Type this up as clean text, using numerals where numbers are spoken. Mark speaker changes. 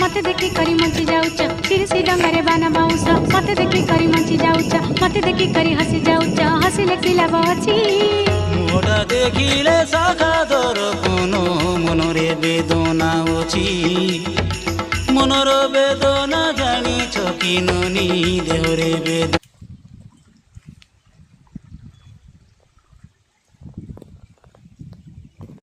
Speaker 1: मते देखी करी मंची जाऊच तिरसी डंगारे बाना बाउंस मते देखी करी मंची जाऊच मते देखी करी हसी जाऊच हसिले कि लाभ अछि
Speaker 2: मुहटा देखिले शाखा दर कोनो मनरे बेदना अछि मनर बेदना जानिछ कि ननी देहरे बेदना